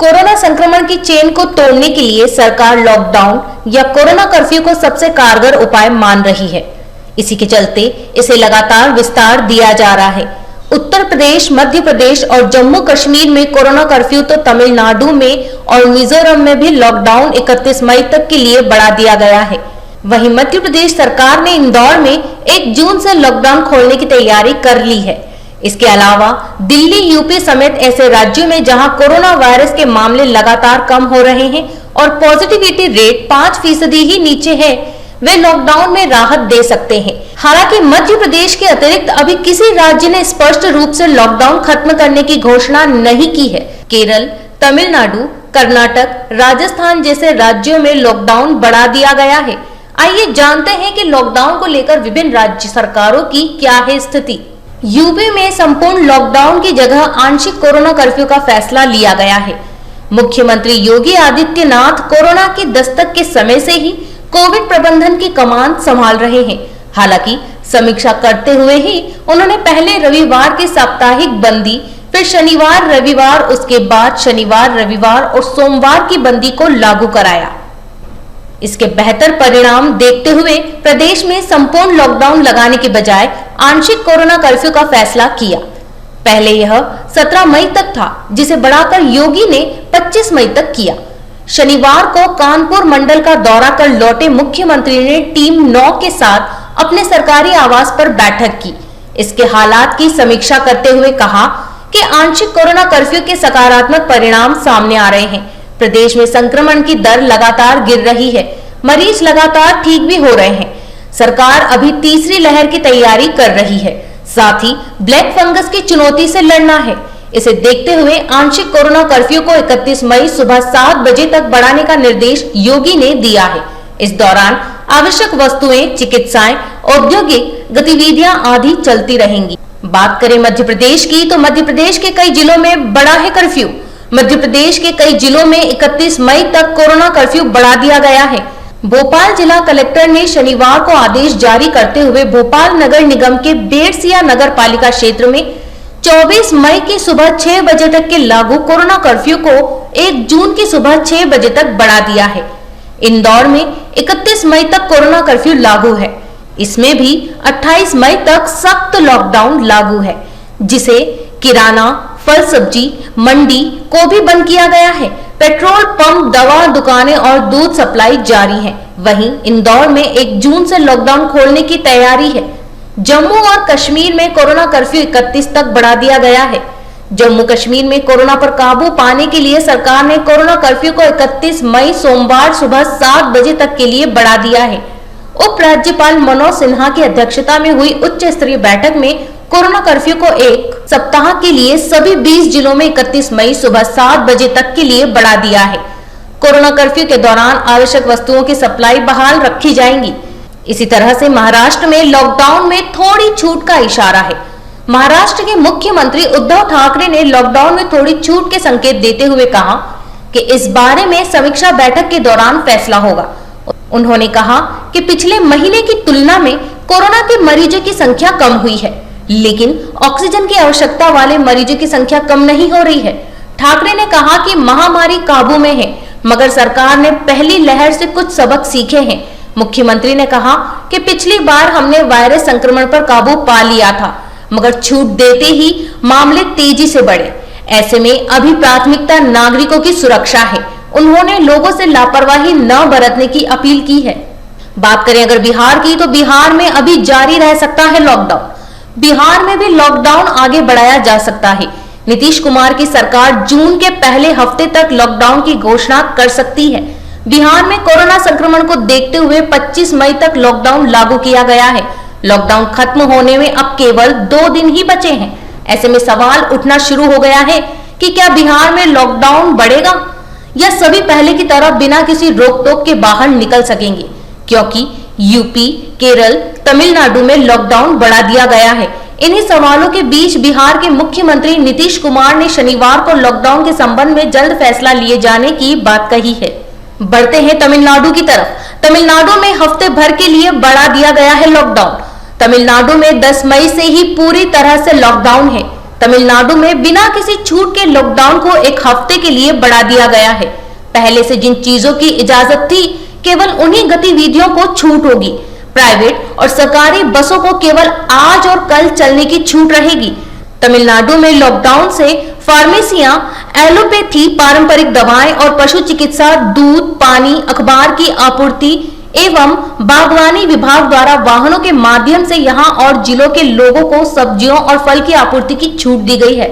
Corona संक्रमण की chain को तोड़ने के लिए सरकार लॉकडाउन या कोरोना कर्फ्यू को सबसे कारगर उपाय मान रही है। इसी के चलते इसे लगातार विस्तार दिया जा रहा है। उत्तर प्रदेश, मध्य प्रदेश और जम्मू कश्मीर में कोरोना कर्फ्यू तो तमिलनाडु में और मिजोरम में भी लॉकडाउन 31 मई तक के लिए बढ़ा दिया गया है। वहीं मध्य प्रदेश सरकार ने इंदौर में 1 जून से लॉकडाउन खोलने की तैयारी कर ली है। इसके अलावा दिल्ली, यूपी समेत ऐसे राज्यों में जहां कोरोना वायरस के मामले लगातार कम हो रहे हैं और पॉजिटिविटी रेट 5% ही नीचे है, वे लॉकडाउन में राहत दे सकते हैं। हालांकि मध्य प्रदेश के अतिरिक्त अभी किसी राज्य ने स्पष्ट रूप से लॉकडाउन खत्म करने की घोषणा नहीं की है। केरल, तमिलनाडु, कर्नाटक, राजस्थान जैसे राज्यों में लॉकडाउन बढ़ा दिया गया है। आइए जानते हैं कि लॉकडाउन को लेकर विभिन्न राज्य सरकारों की क्या है स्थिति। यूपी में संपूर्ण लॉकडाउन की जगह आंशिक कोरोना कर्फ्यू का फैसला लिया गया है। मुख्यमंत्री योगी आदित्यनाथ कोरोना की दस्तक के समय से ही कोविड प्रबंधन की कमान संभाल रहे हैं। हालांकि समीक्षा करते हुए ही उन्होंने पहले रविवार की साप्ताहिक बंदी, फिर शनिवार रविवार, उसके बाद शनिवार रविवार और सोमवार की बंदी को लागू कराया। इसके बेहतर परिणाम देखते हुए प्रदेश में संपूर्ण लॉकडाउन लगाने के बजाय आंशिक कोरोना कर्फ्यू का फैसला किया। पहले यह 17 मई तक था, जिसे बढ़ाकर योगी ने 25 मई तक किया। शनिवार को कानपुर मंडल का दौरा कर लौटे मुख्यमंत्री ने टीम 9 के साथ अपने सरकारी आवास पर बैठक की। इसके हालात की समीक्षा करते हुए कहा कि आंशिक कोरोना कर्फ्यू के सकारात्मक परिणाम सामने आ रहे हैं। प्रदेश में संक्रमण की दर लगातार गिर रही है, मरीज लगातार ठीक भी हो रहे हैं। सरकार अभी तीसरी लहर की तैयारी कर रही है, साथ ही ब्लैक फंगस की चुनौती से लड़ना है। इसे देखते हुए आंशिक कोरोना कर्फ्यू को 31 मई सुबह 7 बजे तक बढ़ाने का निर्देश योगी ने दिया है। इस दौरान आवश्यक वस्तुएं, चिकित्साएं, औद्योगिक गतिविधियां आदि चलती रहेंगी। बात करें मध्य प्रदेश की, तो मध्य प्रदेश के कई जिलों में बढ़ा है कर्फ्यू। मध्य प्रदेश के कई जिलों में 31 मई तक कोरोना कर्फ्यू बढ़ा दिया गया है। भोपाल जिला कलेक्टर ने शनिवार को आदेश जारी करते हुए भोपाल नगर निगम के बेरसिया नगर पालिका क्षेत्र में 24 मई की सुबह 6 बजे तक के लागू कोरोना कर्फ्यू को 1 जून की सुबह 6 बजे तक बढ़ा दिया है। इंदौर में 31 मई तक कोरोना कर्फ्यू लागू है। इसमें भी 28 मई तक सख्त लॉकडाउन लागू है, जिसे किराना, फल सब्जी मंडी को भी बंद किया गया है। पेट्रोल पंप, दवा दुकानें और दूध सप्लाई जारी है। वहीं इंदौर में 1 जून से लॉकडाउन खोलने की तैयारी है। जम्मू और कश्मीर में कोरोना कर्फ्यू 31 तक बढ़ा दिया गया है। जम्मू कश्मीर में कोरोना पर काबू पाने के लिए सरकार ने कोरोना कर्फ्यू को 31 मई सोमवार सुबह 7 बजे तक के लिए बढ़ा दिया है। उपराज्यपाल मनोज सिन्हा की अध्यक्षता में हुई उच्च स्तरीय बैठक में कोरोना कर्फ्यू को 1 सप्ताह के लिए सभी 20 जिलों में 31 मई सुबह 7 बजे तक के लिए बढ़ा दिया है। कोरोना कर्फ्यू के दौरान आवश्यक वस्तुओं की सप्लाई बहाल रखी जाएंगी। इसी तरह से महाराष्ट्र में लॉकडाउन में थोड़ी छूट का इशारा है। महाराष्ट्र के मुख्यमंत्री उद्धव ठाकरे ने लॉकडाउन में थोड़ी छूट के संकेत देते हुए कहा कि इस बारे में समीक्षा बैठक के दौरान फैसला होगा। उन्होंने कहा कि पिछले महीने की तुलना में कोरोना के मरीजों की संख्या कम हुई है, लेकिन ऑक्सीजन की आवश्यकता वाले मरीजों की संख्या कम नहीं हो रही है। ठाकरे ने कहा कि महामारी काबू में है, मगर सरकार ने पहली लहर से कुछ सबक सीखे हैं। मुख्यमंत्री ने कहा कि पिछली बार हमने वायरस संक्रमण पर काबू पा लिया था, मगर छूट देते ही मामले तेजी से बढ़े। ऐसे में अभी प्राथमिकता नागरिकों की सुरक्षा है। उन्होंने लोगों से लापरवाही न बरतने की अपील की है। बात करें अगर बिहार की, तो बिहार में अभी जारी रह सकता है लॉकडाउन। बिहार में भी लॉकडाउन आगे बढ़ाया जा सकता है। नीतीश कुमार की सरकार जून के पहले हफ्ते तक लॉकडाउन की घोषणा कर सकती है। बिहार में कोरोना संक्रमण को देखते हुए 25 मई तक लॉकडाउन लागू किया गया है। लॉकडाउन खत्म होने में अब केवल 2 दिन ही बचे हैं। ऐसे में सवाल उठना शुरू हो गया है कि क्या बिहार में लॉकडाउन बढ़ेगा या सभी पहले की तरह बिना किसी रोक टोक के बाहर निकल सकेंगे, क्योंकि यूपी, केरल, तमिलनाडु में लॉकडाउन बढ़ा दिया गया है। इन्हीं सवालों के बीच बिहार के मुख्यमंत्री नीतीश कुमार ने शनिवार को लॉकडाउन के संबंध में जल्द फैसला लिए जाने की बात कही है। बढ़ते हैं तमिलनाडु की तरफ। तमिलनाडु में हफ्ते भर के लिए बढ़ा दिया गया है लॉकडाउन। तमिलनाडु में 10 मई से ही पूरी तरह से लॉकडाउन है। तमिलनाडु में बिना किसी छूट के लॉकडाउन को एक हफ्ते के लिए बढ़ा दिया गया है। पहले से जिन चीजों की इजाजत थी, केवल उन्हीं गतिविधियों को छूट होगी। प्राइवेट और सरकारी बसों को केवल आज और कल चलने की छूट रहेगी। तमिलनाडु में लॉकडाउन से फार्मेसियां, एलोपैथी, पारंपरिक दवाएं और पशु चिकित्सा, दूध, पानी, अखबार की आपूर्ति एवं बागवानी विभाग द्वारा वाहनों के माध्यम से यहां और जिलों के लोगों को सब्जियों और फल की आपूर्ति की छूट दी गई है।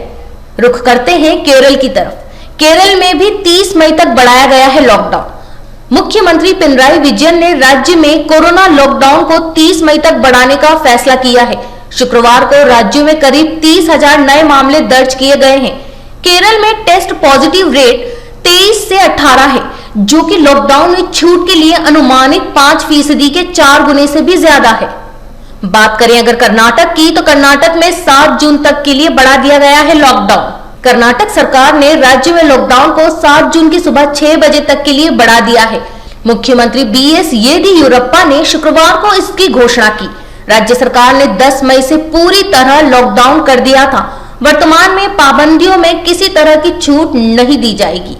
रुख करते हैं केरल की तरफ। केरल में भी 30 मई तक बढ़ाया गया है लॉकडाउन। मुख्यमंत्री पिनराई विजयन ने राज्य में कोरोना लॉकडाउन को 30 मई तक बढ़ाने का फैसला किया है। शुक्रवार को राज्य में करीब 30,000 नए मामले दर्ज किए गए हैं। केरल में टेस्ट पॉजिटिव रेट 23 से 18 है, जो कि लॉकडाउन में छूट के लिए अनुमानित 5% के 4 गुने से भी ज्यादा है। बात करें अगर कर्नाटक की, तो कर्नाटक में 7 जून तक के लिए बढ़ा दिया गया है लॉकडाउन। कर्नाटक सरकार ने राज्य में लॉकडाउन को 7 जून की सुबह 6 बजे तक के लिए बढ़ा दिया है। मुख्यमंत्री बीएस येदियुरप्पा ने शुक्रवार को इसकी घोषणा की। राज्य सरकार ने 10 मई से पूरी तरह लॉकडाउन कर दिया था। वर्तमान में पाबंदियों में किसी तरह की छूट नहीं दी जाएगी।